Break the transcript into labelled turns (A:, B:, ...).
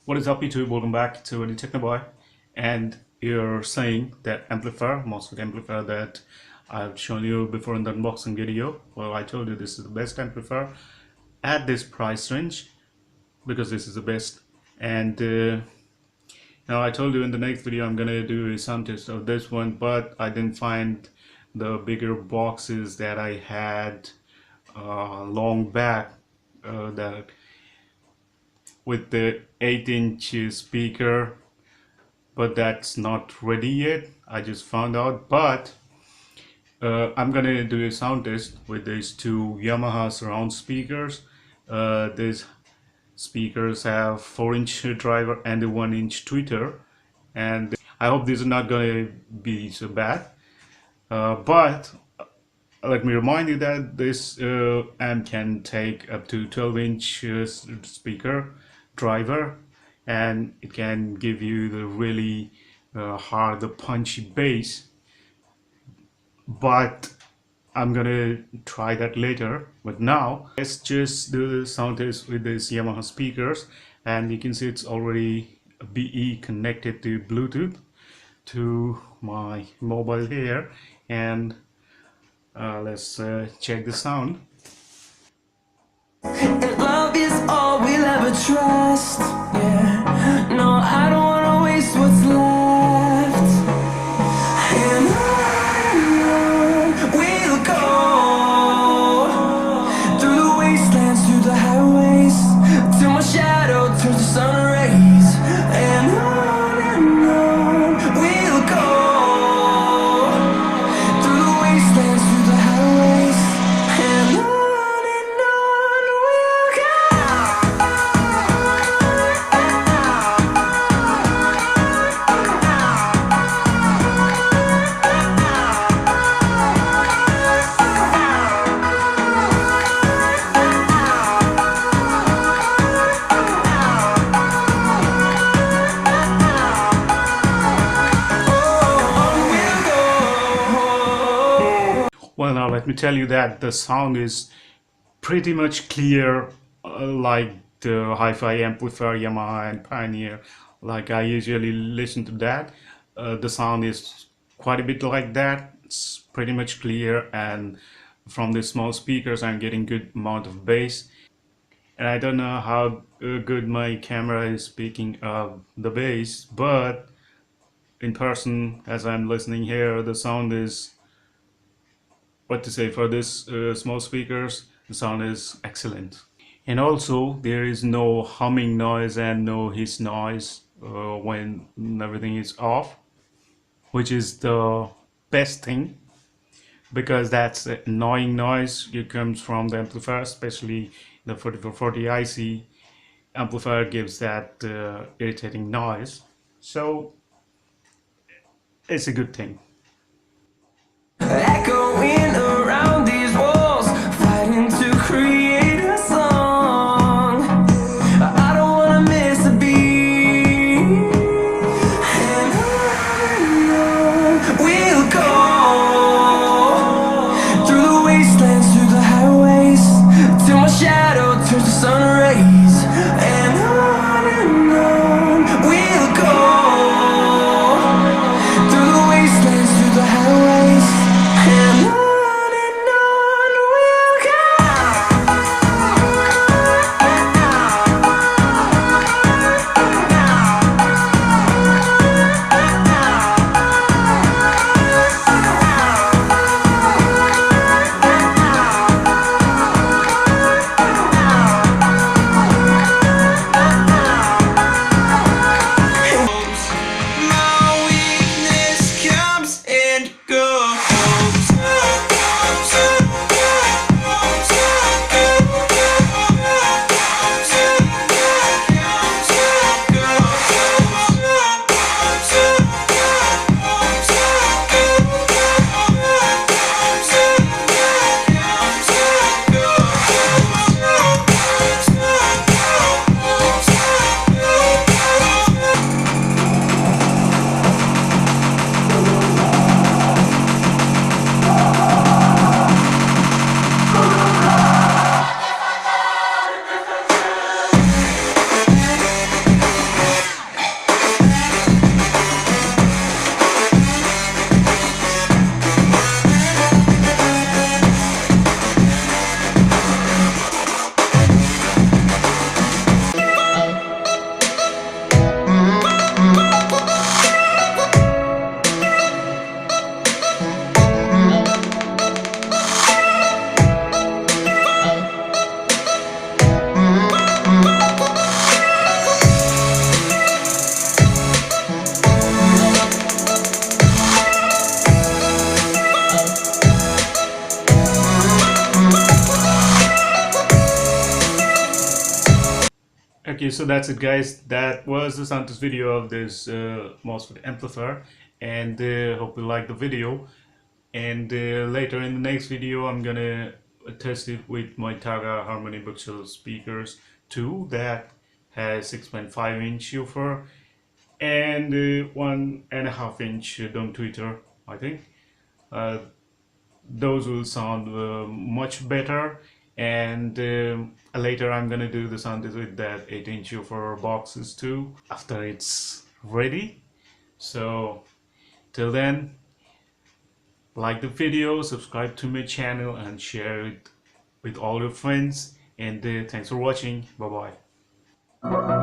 A: What is up YouTube? Welcome back to the Technoboy. And you're saying that amplifier, Mosfet amplifier that I've shown you before in the unboxing video. Well, I told you this is the best amplifier at this price range because this is the best. And now I told you in the next video I'm gonna do a sound test of this one, but I didn't find the bigger boxes that I had long back that with the 8-inch speaker, but that's not ready yet. I just found out, but I'm gonna do a sound test with these two Yamaha surround speakers. These speakers have 4-inch driver and a 1-inch tweeter, and I hope these are not gonna be so bad, but let me remind you that this amp can take up to 12-inch speaker driver, and it can give you the really hard, the punchy bass. But I'm gonna try that later. But now let's just do the sound test with these Yamaha speakers, and you can see it's already BE connected to Bluetooth to my mobile here, and let's check the sound.
B: And love is all we'll ever trust. Yeah, no, I don't wanna waste what's left. And on we'll go, through the wastelands, through the highways, till my shadow turns to sun rays. And on we'll go, through the wastelands, through the highways, and on.
A: Well, now let me tell you that the sound is pretty much clear, like the hi-fi amplifier Yamaha and Pioneer. Like I usually listen to that. The sound is quite a bit like that. It's pretty much clear, and from the small speakers I'm getting good amount of bass. And I don't know how good my camera is picking up the bass, but in person, as I'm listening here, the sound is, what to say, for this small speakers, the sound is excellent. And also there is no humming noise and no hiss noise when everything is off, which is the best thing, because that's annoying noise. It comes from the amplifier, especially the 4440 IC amplifier gives that irritating noise, so it's a good thing.
B: Echoing around these walls, fighting to create a song. I don't wanna miss a beat. And on we'll go, through the wastelands, through the highways, till my shadow turns to sun rays. And on we'll go, through the wastelands, through the highways. And on
A: Okay, so that's it, guys. That was the sound test video of this Mosfet amplifier, and hope you like the video. And later in the next video, I'm gonna test it with my Targa Harmony Bookshelf speakers too. That has 6.5-inch woofer and 1.5-inch dome tweeter. I think those will sound much better. And later I'm gonna do the sound test with that 8-inch woofer boxes too after it's ready. So till then, like the video, subscribe to my channel, and share it with all your friends. And thanks for watching. Bye bye.